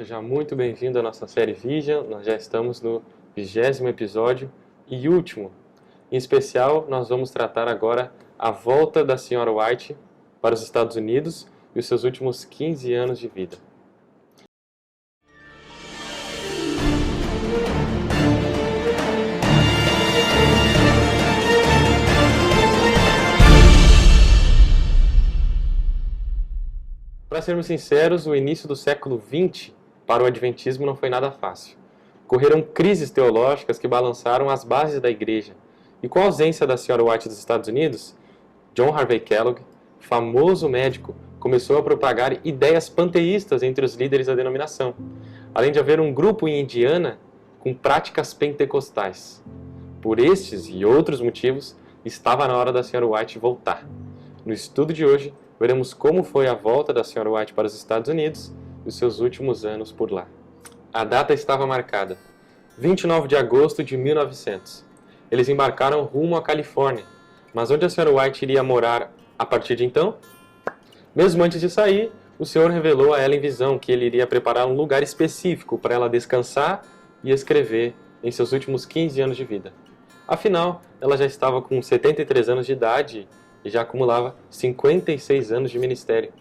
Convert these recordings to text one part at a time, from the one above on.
Seja muito bem-vindo à nossa série Vision. Nós já estamos no 20º episódio e último. Em especial, nós vamos tratar agora a volta da Sra. White para os Estados Unidos e os seus últimos 15 anos de vida. Para sermos sinceros, o início do século XX para o Adventismo não foi nada fácil. Ocorreram crises teológicas que balançaram as bases da igreja. E com a ausência da Sra. White dos Estados Unidos, John Harvey Kellogg, famoso médico, começou a propagar ideias panteístas entre os líderes da denominação, além de haver um grupo em Indiana com práticas pentecostais. Por estes e outros motivos, estava na hora da Sra. White voltar. No estudo de hoje, veremos como foi a volta da Sra. White para os Estados Unidos e os seus últimos anos por lá. A data estava marcada, 29 de agosto de 1900. Eles embarcaram rumo à Califórnia, mas onde a Sra. White iria morar a partir de então? Mesmo antes de sair, o Senhor revelou a ela em visão que ele iria preparar um lugar específico para ela descansar e escrever em seus últimos 15 anos de vida. Afinal, ela já estava com 73 anos de idade e já acumulava 56 anos de ministério.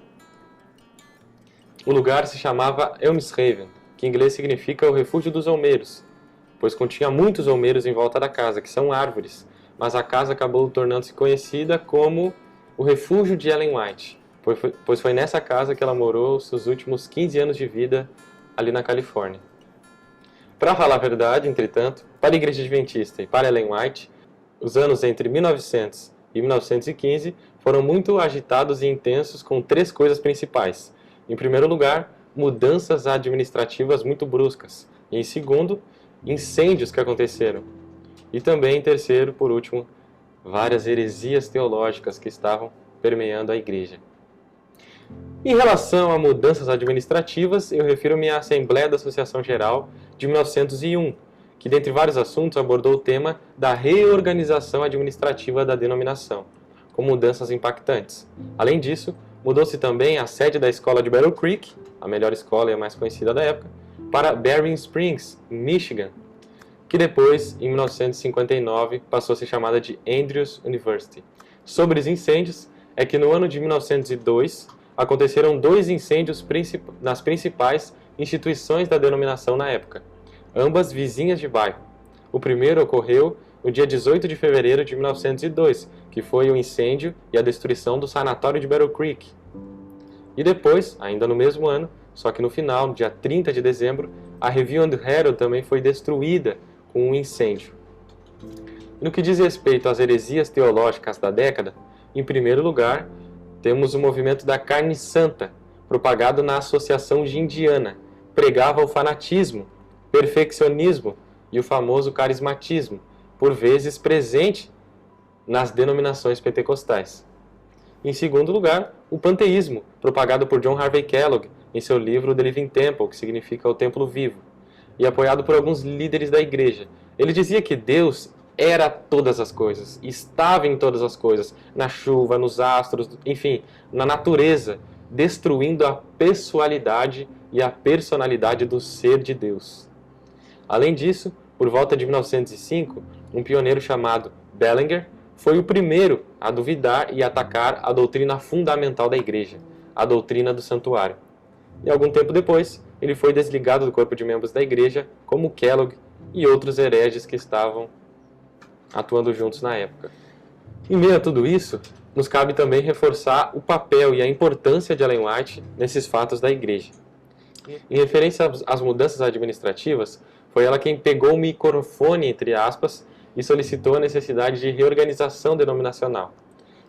O lugar se chamava Elmshaven, que em inglês significa o refúgio dos olmeiros, pois continha muitos olmeiros em volta da casa, que são árvores, mas a casa acabou tornando-se conhecida como o refúgio de Ellen White, pois foi nessa casa que ela morou seus últimos 15 anos de vida ali na Califórnia. Para falar a verdade, entretanto, para a Igreja Adventista e para Ellen White, os anos entre 1900 e 1915 foram muito agitados e intensos com três coisas principais. Em primeiro lugar, mudanças administrativas muito bruscas. E em segundo, incêndios que aconteceram. E também, em terceiro, por último, várias heresias teológicas que estavam permeando a igreja. Em relação a mudanças administrativas, eu refiro-me à Assembleia da Associação Geral de 1901, que, dentre vários assuntos, abordou o tema da reorganização administrativa da denominação, com mudanças impactantes. Além disso, mudou-se também a sede da escola de Battle Creek, a melhor escola e a mais conhecida da época, para Berrien Springs, em Michigan, que depois, em 1959, passou a ser chamada de Andrews University. Sobre os incêndios, é que no ano de 1902, aconteceram dois incêndios nas principais instituições da denominação na época, ambas vizinhas de bairro. O primeiro ocorreu no dia 18 de fevereiro de 1902, que foi o incêndio e a destruição do sanatório de Battle Creek. E depois, ainda no mesmo ano, só que no final, no dia 30 de dezembro, a Review and Herald também foi destruída com um incêndio. E no que diz respeito às heresias teológicas da década, em primeiro lugar, temos o movimento da carne santa, propagado na Associação de Indiana, pregava o fanatismo, perfeccionismo e o famoso carismatismo, por vezes presente nas denominações pentecostais. Em segundo lugar, o panteísmo, propagado por John Harvey Kellogg em seu livro The Living Temple, que significa o templo vivo, e apoiado por alguns líderes da igreja. Ele dizia que Deus era todas as coisas, estava em todas as coisas, na chuva, nos astros, enfim, na natureza, destruindo a pessoalidade e a personalidade do ser de Deus. Além disso, por volta de 1905, um pioneiro chamado Bellinger foi o primeiro a duvidar e atacar a doutrina fundamental da igreja, a doutrina do santuário. E algum tempo depois, ele foi desligado do corpo de membros da igreja, como Kellogg e outros hereges que estavam atuando juntos na época. Em meio a tudo isso, nos cabe também reforçar o papel e a importância de Ellen White nesses fatos da igreja. Em referência às mudanças administrativas, foi ela quem pegou o microfone, entre aspas, e solicitou a necessidade de reorganização denominacional.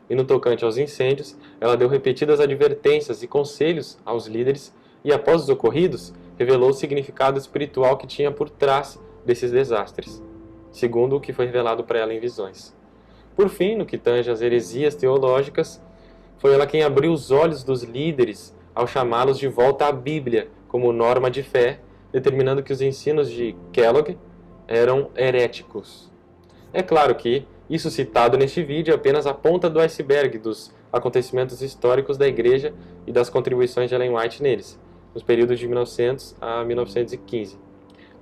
E no tocante aos incêndios, ela deu repetidas advertências e conselhos aos líderes e, após os ocorridos, revelou o significado espiritual que tinha por trás desses desastres, segundo o que foi revelado para ela em visões. Por fim, no que tange às heresias teológicas, foi ela quem abriu os olhos dos líderes ao chamá-los de volta à Bíblia como norma de fé, determinando que os ensinos de Kellogg eram heréticos. É claro que isso citado neste vídeo é apenas a ponta do iceberg dos acontecimentos históricos da Igreja e das contribuições de Ellen White neles. nos períodos de 1900 a 1915.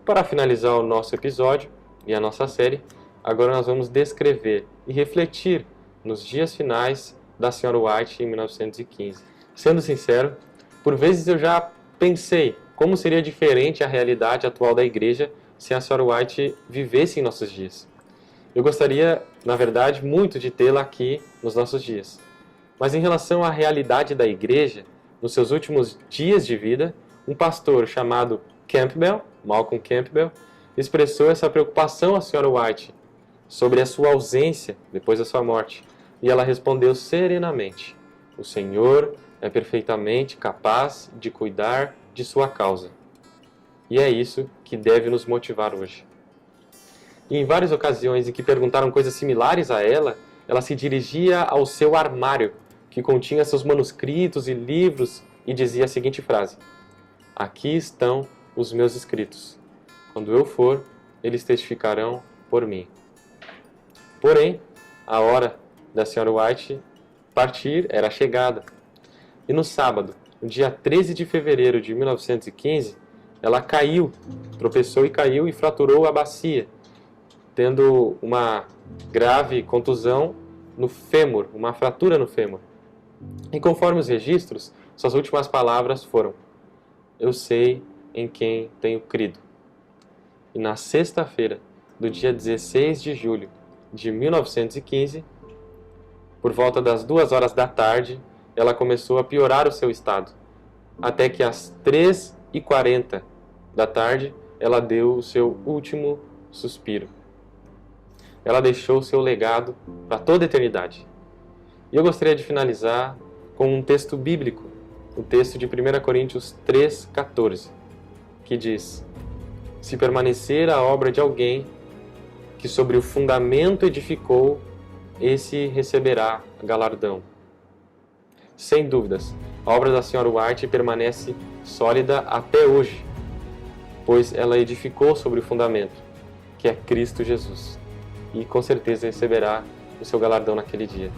Para finalizar o nosso episódio e a nossa série, agora nós vamos descrever e refletir nos dias finais da Sra. White em 1915. Sendo sincero, por vezes eu já pensei como seria diferente a realidade atual da igreja se a Sra. White vivesse em nossos dias. Eu gostaria, na verdade, muito de tê-la aqui nos nossos dias. Mas em relação à realidade da igreja, nos seus últimos dias de vida, um pastor chamado Campbell, Malcolm Campbell, expressou essa preocupação à Sra. White sobre a sua ausência depois da sua morte. E ela respondeu serenamente: "O Senhor é perfeitamente capaz de cuidar de sua causa." E é isso que deve nos motivar hoje. E em várias ocasiões em que perguntaram coisas similares a ela, ela se dirigia ao seu armário, que continha seus manuscritos e livros, e dizia a seguinte frase: "Aqui estão os meus escritos. Quando eu for, eles testificarão por mim." Porém, a hora da Sra. White partir era chegada. E no sábado, no dia 13 de fevereiro de 1915, ela caiu, tropeçou e caiu e fraturou a bacia, tendo uma grave contusão no fêmur, uma fratura no fêmur. E conforme os registros, suas últimas palavras foram: "Eu sei em quem tenho crido." E na sexta-feira do dia 16 de julho de 1915, por volta das 2 horas da tarde, ela começou a piorar o seu estado, até que às 3h40 da tarde ela deu o seu último suspiro. Ela deixou o seu legado para toda a eternidade. E eu gostaria de finalizar com um texto bíblico, o texto de 1 Coríntios 3,14, que diz: "Se permanecer a obra de alguém que sobre o fundamento edificou, esse receberá galardão." Sem dúvidas, a obra da Sra. White permanece sólida até hoje, pois ela edificou sobre o fundamento, que é Cristo Jesus, e com certeza receberá o seu galardão naquele dia.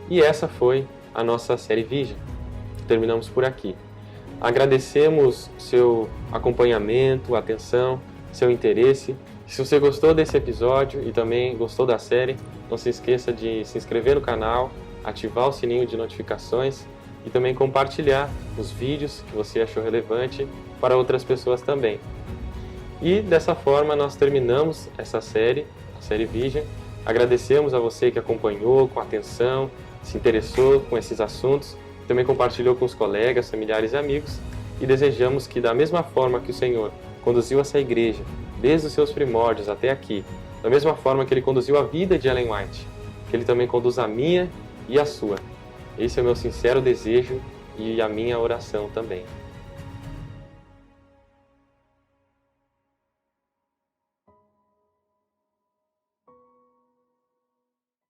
E essa foi a nossa série Vision. Terminamos por aqui. Agradecemos seu acompanhamento, atenção, seu interesse. Se você gostou desse episódio e também gostou da série, não se esqueça de se inscrever no canal, ativar o sininho de notificações e também compartilhar os vídeos que você achou relevante para outras pessoas também. E dessa forma nós terminamos essa série, a série Vision. Agradecemos a você que acompanhou com atenção, se interessou com esses assuntos, também compartilhou com os colegas, familiares e amigos, e desejamos que da mesma forma que o Senhor conduziu essa igreja desde os seus primórdios até aqui, da mesma forma que Ele conduziu a vida de Ellen White, que Ele também conduza a minha e a sua. Esse é o meu sincero desejo e a minha oração também.